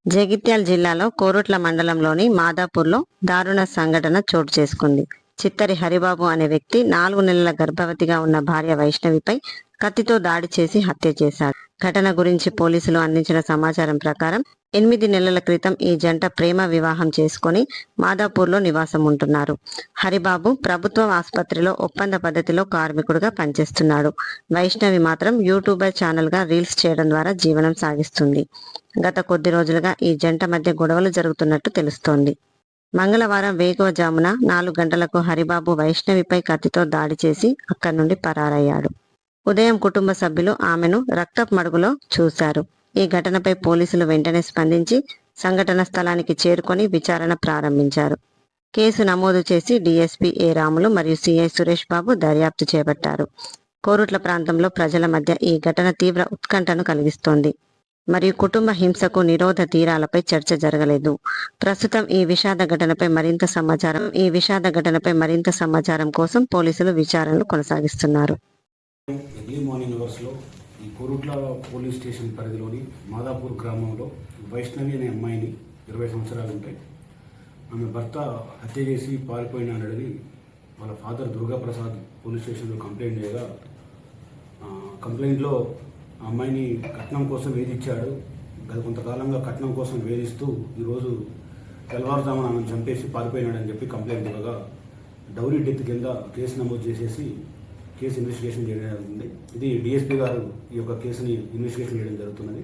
జగిత్యాల జిల్లాలో కోరుట్ల మండలంలోని మాదాపూర్లో దారుణ సంఘటన చోటు చేసుకుంది. చిత్తరి హరిబాబు అనే వ్యక్తి 4 నెలల గర్భవతిగా ఉన్న భార్య వైష్ణవిపై కత్తితో దాడి చేసి హత్య చేశాడు. ఘటన గురించి పోలీసులు అందించిన సమాచారం ప్రకారం 8 నెలల క్రితం ఈ జంట ప్రేమ వివాహం చేసుకొని మాదాపూర్లో నివాసం ఉంటున్నారు. హరిబాబు ప్రభుత్వ ఆసుపత్రిలో ఒప్పంద పద్ధతిలో కార్మికుడిగా పనిచేస్తున్నాడు. వైష్ణవి మాత్రం యూట్యూబర్ ఛానల్గా రీల్స్ చేయడం ద్వారా జీవనం సాగిస్తుంది. గత కొద్ది రోజులుగా ఈ జంట మధ్య గొడవలు జరుగుతున్నట్టు తెలుస్తోంది. మంగళవారం వేకువజామున 4 గంటలకు హరిబాబు వైష్ణవిపై కత్తితో దాడి చేసి అక్కడి నుండి పరారయ్యాడు. ఉదయం కుటుంబ సభ్యులు ఆమెను రక్తపు మడుగులో చూశారు. ఈ ఘటనపై పోలీసులు వెంటనే స్పందించి సంఘటన స్థలానికి చేరుకొని విచారణ ప్రారంభించారు. కేసు నమోదు చేసి డీఎస్పీ ఏ రాములు మరియు సిఐ సురేష్ బాబు దర్యాప్తు చేపట్టారు. కోరుట్ల ప్రాంతంలో ప్రజల మధ్య ఈ ఘటన తీవ్ర ఉత్కంఠను కలిగిస్తోంది మరియు కుటుంబ హింసకు నిరోధ తీరాలపై చర్చ జరగలేదు. ప్రస్తుతం ఈ విషాద ఘటనపై మరింత సమాచారం కోసం పోలీసులు విచారణలు కొనసాగిస్తున్నారు. ఎర్లీ మార్నింగ్ అవర్స్లో ఈ కోరుట్ల పోలీస్ స్టేషన్ పరిధిలోని మాదాపూర్ గ్రామంలో వైష్ణవి అనే అమ్మాయిని 20 సంవత్సరాలు ఉంటాయి. ఆమె భర్త హత్య చేసి పారిపోయినాడని వాళ్ళ ఫాదర్ దుర్గాప్రసాద్ పోలీస్ స్టేషన్లో కంప్లైంట్ చేయగా కంప్లైంట్లో ఆ అమ్మాయిని కట్నం కోసం వేధించాడు. గత కొంతకాలంగా కట్నం కోసం వేధిస్తూ ఈరోజు తెల్లవారుజామున ఆమెను చంపేసి పారిపోయినాడని చెప్పి కంప్లైంట్ ఇవ్వగా డౌరీ డెత్ కింద కేసు నమోదు చేసేసి కేసు ఇన్వెస్టిగేషన్ చేయడం జరుగుతుంది. ఇది డిఎస్పీ గారు ఈ యొక్క కేసుని ఇన్వెస్టిగేషన్ చేయడం జరుగుతున్నది.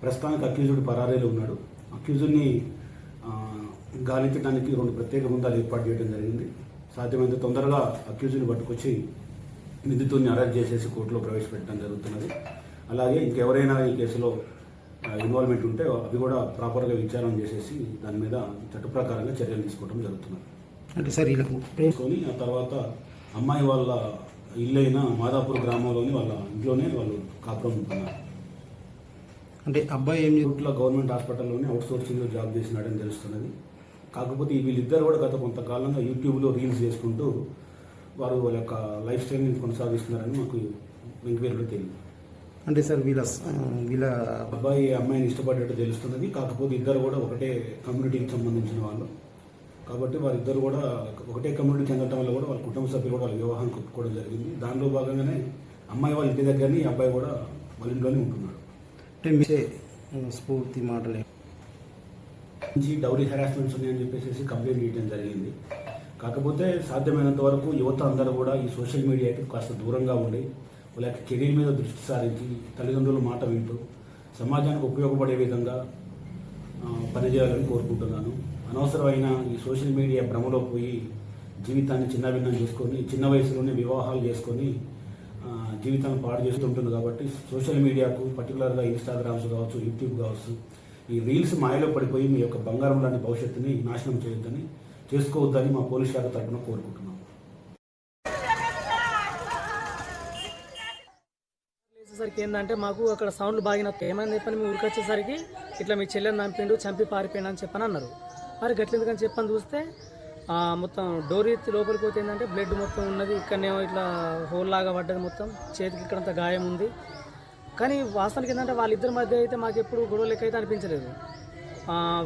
ప్రస్తుతానికి అక్యూజ్డ్ పరారీలో ఉన్నాడు. అక్యూజ్డ్ని గాలించడానికి 2 ప్రత్యేక బృందాలు ఏర్పాటు చేయడం జరిగింది. సాధ్యమైనంత తొందరగా అక్యూజ్డ్ని పట్టుకొచ్చి నిందితుడిని అరెస్ట్ చేసేసి కోర్టులో ప్రవేశపెట్టడం జరుగుతున్నది. అలాగే ఇంకెవరైనా ఈ కేసులో ఇన్వాల్వ్మెంట్ ఉంటే అవి కూడా ప్రాపర్గా విచారణ చేసేసి దాని మీద చట్ట ప్రకారంగా చర్యలు తీసుకోవడం జరుగుతున్నది. అంటే సార్ తీసుకొని ఆ తర్వాత అమ్మాయి వాళ్ళ ఇల్లైన మాదాపూర్ గ్రామంలోని వాళ్ళ ఇంట్లోనే వాళ్ళు కాపురం ఉంటున్నారు. అంటే అబ్బాయి కోరుట్ల గవర్నమెంట్ హాస్పిటల్లోనే అవుట్ సోర్సింగ్లో జాబ్ చేసినాడని తెలుస్తున్నది. కాకపోతే వీళ్ళిద్దరు కూడా గత కొంతకాలంగా యూట్యూబ్లో రీల్స్ చేసుకుంటూ వారు వాళ్ళ యొక్క లైఫ్ స్టైల్ని కొనసాగిస్తున్నారని మాకు ఎంక్వైరీలో తెలియదు. అంటే సార్ వీళ్ళ అబ్బాయి అమ్మాయిని ఇష్టపడ్డట్టు తెలుస్తున్నది. కాకపోతే ఇద్దరు కూడా ఒకటే కమ్యూనిటీకి సంబంధించిన వాళ్ళు కాబట్టి వారిద్దరు కూడా ఒకటే కమ్యూనిటీ చెందడం వల్ల కూడా వాళ్ళ కుటుంబ సభ్యులు కూడా వాళ్ళ వివాహానికి ఒప్పుకోవడం జరిగింది. దానిలో భాగంగానే అమ్మాయి వాళ్ళ ఇంటి దగ్గరని అబ్బాయి కూడా వాళ్ళ ఇంట్లోనే ఉంటున్నాడు. అంటే మీరే స్ఫూర్తి మాటలే నుంచి డౌరీ హెరాస్మెంట్స్ ఉన్నాయని చెప్పేసి కంప్లైంట్ చేయడం జరిగింది. కాకపోతే సాధ్యమైనంత వరకు యువత అందరూ కూడా ఈ సోషల్ మీడియాకి కాస్త దూరంగా ఉండి వాళ్ళ యొక్క కెరీర్ మీద దృష్టి సారించి తల్లిదండ్రుల మాట వింటూ సమాజానికి ఉపయోగపడే విధంగా పనిచేయాలని కోరుకుంటున్నాను. అనవసరమైన ఈ సోషల్ మీడియా భ్రమలో పోయి జీవితాన్ని చిన్నభిన్నం చేసుకొని చిన్న వయసులోనే వివాహాలు చేసుకొని జీవితాన్ని పాడు చేస్తుంటుంది. కాబట్టి సోషల్ మీడియాకు పర్టికులర్గా ఇన్స్టాగ్రామ్స్ కావచ్చు, యూట్యూబ్ కావచ్చు, ఈ రీల్స్ మాయలో పడిపోయి మీ యొక్క బంగారం లాంటి భవిష్యత్తుని నాశనం చేసుకోవద్దని మా పోలీస్ శాఖ తరఫున కోరుకుంటున్నాం. వచ్చేసరికి ఏంటంటే మాకు అక్కడ సౌండ్లు బాగిన ఏమైనా చెప్పని మీ ఊరికి వచ్చేసరికి ఇట్లా మీ చెల్లెని చంపి పారిపోయినా అని చెప్పని అన్నారు. మరి గట్లెందుకని చెప్పని చూస్తే మొత్తం డోర్ ఎత్తి లోపలికి పోతే ఏంటంటే బ్లడ్ మొత్తం ఉన్నది. ఇక్కడనేమో ఇట్లా హోల్ లాగా పడ్డది, మొత్తం చేతికి ఇక్కడంత గాయం ఉంది. కానీ వాస్తవానికి ఏంటంటే వాళ్ళిద్దరి మధ్య అయితే మాకు ఎప్పుడు గొడవ లెక్క అయితే అనిపించలేదు.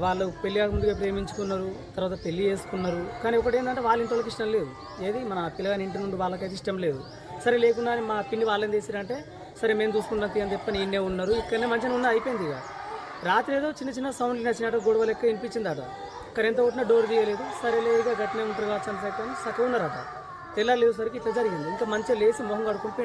వాళ్ళు పెళ్లి కాకముందుగా ప్రేమించుకున్నారు, తర్వాత పెళ్లి చేసుకున్నారు. కానీ ఒకటి ఏంటంటే వాళ్ళ ఇంటి వాళ్ళకి ఇష్టం లేదు, ఏది మన పిల్లగాని ఇంటి నుండి వాళ్ళకైతే ఇష్టం లేదు. సరే లేకుండా మా పిన్ని వాళ్ళని తీసిరంటే సరే మేము చూసుకుంటాం అని చెప్పని ఈయనే ఉన్నారు. ఇక్కడనే మంచిగా ఉన్న అయిపోయింది. ఇక రాత్రి ఏదో చిన్న సౌండ్లు నచ్చినట్టు గొడవ లెక్క వినిపించిందట. ఇక్కడ ఎంత కొట్టినా డోర్ తీయలేదు. సరే లేదు ఇక గట్టినే ఉంటారు కావచ్చు అని సక్క ఉన్నారట. తెల్లారు లేవుసరికి ఇట్లా జరిగింది. ఇంకా మంచిగా లేచి మొహం కడుకుంటే